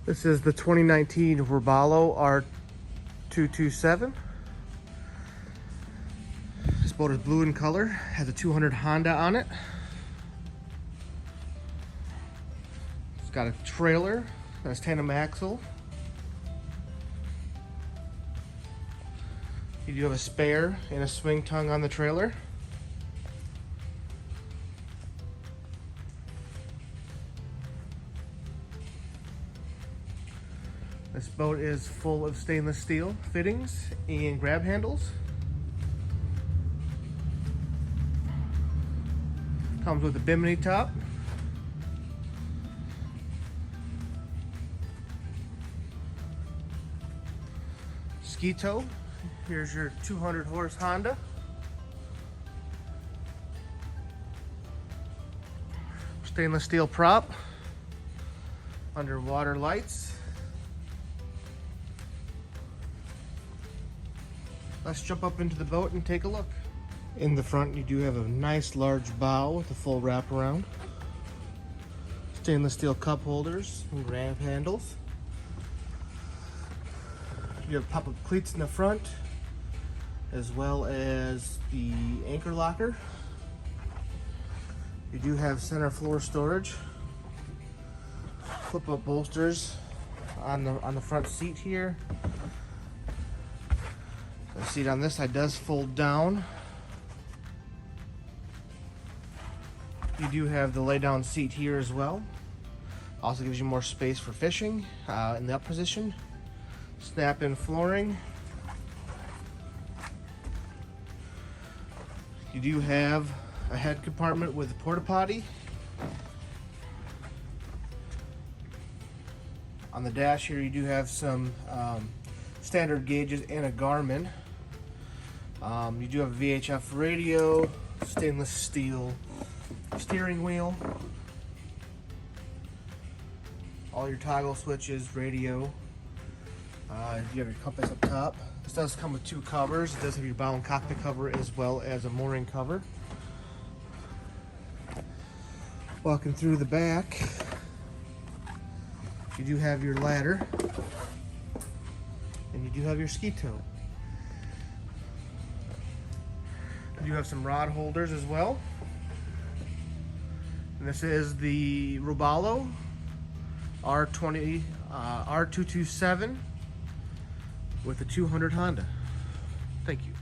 This is the 2019 Robalo R227. This boat is blue in color, has a 200 Honda on it. It's got a trailer, has tandem axle. You do have a spare and a swing tongue on the trailer. This boat is full of stainless steel fittings and grab handles. Comes with a bimini top. Ski tow. Here's your 200 horse Honda. Stainless steel prop. Underwater lights. Let's jump up into the boat and take a look. In the front, you do have a nice large bow with a full wraparound. Stainless steel cup holders and grab handles. You have pop-up cleats in the front, as well as the anchor locker. You do have center floor storage. Flip-up bolsters on the front seat here. The seat on this side does fold down. You do have the lay down seat here as well. Also gives you more space for fishing in the up position. Snap in flooring. You do have a head compartment with a porta potty. On the dash here you do have some standard gauges and a Garmin. You do have a VHF radio, stainless steel steering wheel, all your toggle switches, radio. You have your compass up top. This does come with two covers. It does have your bow and cockpit cover as well as a mooring cover. Walking through the back, you do have your ladder and you do have your ski tow. You have some rod holders as well. And this is the Robalo R227 with a 200 Honda. Thank you.